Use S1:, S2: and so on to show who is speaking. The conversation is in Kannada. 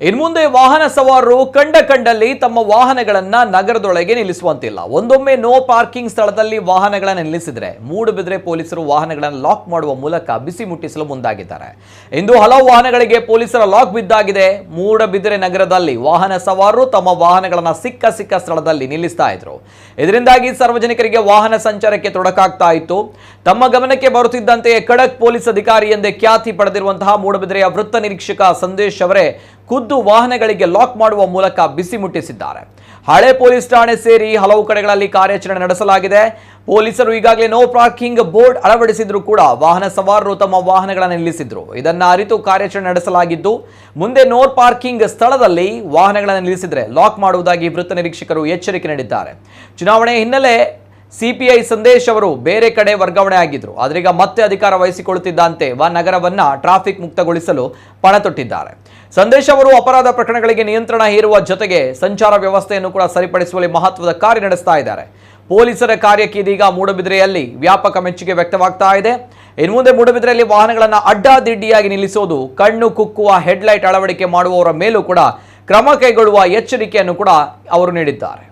S1: ಇನ್ಮುಂದೆ ವಾಹನ ಸವಾರರು ಕಂಡಲ್ಲಿ ತಮ್ಮ ವಾಹನಗಳನ್ನ ನಗರದೊಳಗೆ ನಿಲ್ಲಿಸುವಂತಿಲ್ಲ. ಒಂದೊಮ್ಮೆ ನೋ ಪಾರ್ಕಿಂಗ್ ಸ್ಥಳದಲ್ಲಿ ವಾಹನಗಳನ್ನು ನಿಲ್ಲಿಸಿದ್ರೆ ಮೂಡುಬಿದ್ರೆ ಪೊಲೀಸರು ವಾಹನಗಳನ್ನು ಲಾಕ್ ಮಾಡುವ ಮೂಲಕ ಬಿಸಿ ಮುಟ್ಟಿಸಲು ಮುಂದಾಗಿದ್ದಾರೆ. ಇಂದು ಹಲವು ವಾಹನಗಳಿಗೆ ಪೊಲೀಸರ ಲಾಕ್ ಬಿದ್ದಾಗಿದೆ. ಮೂಡುಬಿದ್ರೆ ನಗರದಲ್ಲಿ ವಾಹನ ಸವಾರರು ತಮ್ಮ ವಾಹನಗಳನ್ನು ಸಿಕ್ಕ ಸ್ಥಳದಲ್ಲಿ ನಿಲ್ಲಿಸ್ತಾ ಇದ್ರು. ಇದರಿಂದಾಗಿ ಸಾರ್ವಜನಿಕರಿಗೆ ವಾಹನ ಸಂಚಾರಕ್ಕೆ ತೊಡಕಾಗ್ತಾ ಇತ್ತು. ತಮ್ಮ ಗಮನಕ್ಕೆ ಬರುತ್ತಿದ್ದಂತೆಯೇ ಖಡಕ್ ಪೊಲೀಸ್ ಅಧಿಕಾರಿ ಎಂದೇ ಖ್ಯಾತಿ ಪಡೆದಿರುವಂತಹ ಮೂಡುಬಿದ್ರೆಯ ವೃತ್ತ ನಿರೀಕ್ಷಕ ಸಂದೇಶ್ ಅವರೇ ಖುದ್ದು ವಾಹನಗಳಿಗೆ ಲಾಕ್ ಮಾಡುವ ಮೂಲಕ ಬಿಸಿ ಮುಟ್ಟಿಸಿದ್ದಾರೆ. ಹಳೆ ಪೊಲೀಸ್ ಠಾಣೆ ಸೇರಿ ಹಲವು ಕಡೆಗಳಲ್ಲಿ ಕಾರ್ಯಾಚರಣೆ ನಡೆಸಲಾಗಿದೆ. ಪೊಲೀಸರು ಈಗಾಗಲೇ ನೋ ಪಾರ್ಕಿಂಗ್ ಬೋರ್ಡ್ ಅಳವಡಿಸಿದ್ರು ಕೂಡ ವಾಹನ ಸವಾರರು ತಮ್ಮ ವಾಹನಗಳನ್ನು ನಿಲ್ಲಿಸಿದ್ರು. ಇದನ್ನ ಅರಿತು ಕಾರ್ಯಾಚರಣೆ ನಡೆಸಲಾಗಿದ್ದು ಮುಂದೆ ನೋ ಪಾರ್ಕಿಂಗ್ ಸ್ಥಳದಲ್ಲಿ ವಾಹನಗಳನ್ನು ನಿಲ್ಲಿಸಿದ್ರೆ ಲಾಕ್ ಮಾಡುವುದಾಗಿ ವೃತ್ತ ನಿರೀಕ್ಷಕರು ಎಚ್ಚರಿಕೆ ನೀಡಿದ್ದಾರೆ. ಚುನಾವಣೆ ಹಿನ್ನೆಲೆ ಸಿಪಿಐ ಸಂದೇಶ್ ಅವರು ಬೇರೆ ಕಡೆ ವರ್ಗಾವಣೆ ಆಗಿದ್ರು. ಆದ್ರೀಗ ಮತ್ತೆ ಅಧಿಕಾರ ವಹಿಸಿಕೊಳ್ಳುತ್ತಿದ್ದಂತೆ ನಗರವನ್ನ ಟ್ರಾಫಿಕ್ ಮುಕ್ತಗೊಳಿಸಲು ಪಣ ತೊಟ್ಟಿದ್ದಾರೆ. ಸಂದೇಶ್ ಅವರು ಅಪರಾಧ ಪ್ರಕರಣಗಳಿಗೆ ನಿಯಂತ್ರಣ ಹೇರುವ ಜೊತೆಗೆ ಸಂಚಾರ ವ್ಯವಸ್ಥೆಯನ್ನು ಕೂಡ ಸರಿಪಡಿಸುವಲ್ಲಿ ಮಹತ್ವದ ಕಾರ್ಯ ನಡೆಸ್ತಾ ಇದ್ದಾರೆ. ಪೊಲೀಸರ ಕಾರ್ಯಕ್ಕೆ ಇದೀಗ ಮೂಡುಬಿದ್ರೆಯಲ್ಲಿ ವ್ಯಾಪಕ ಮೆಚ್ಚುಗೆ ವ್ಯಕ್ತವಾಗ್ತಾ ಇದೆ. ಇನ್ನು ಮುಂದೆ ಮೂಡುಬಿದ್ರೆಯಲ್ಲಿ ವಾಹನಗಳನ್ನು ಅಡ್ಡಾದಿಡ್ಡಿಯಾಗಿ ನಿಲ್ಲಿಸೋದು, ಕಣ್ಣು ಕುಕ್ಕುವ ಹೆಡ್ಲೈಟ್ ಅಳವಡಿಕೆ ಮಾಡುವವರ ಮೇಲೂ ಕೂಡ ಕ್ರಮ ಕೈಗೊಳ್ಳುವ ಎಚ್ಚರಿಕೆಯನ್ನು ಕೂಡ ಅವರು ನೀಡಿದ್ದಾರೆ.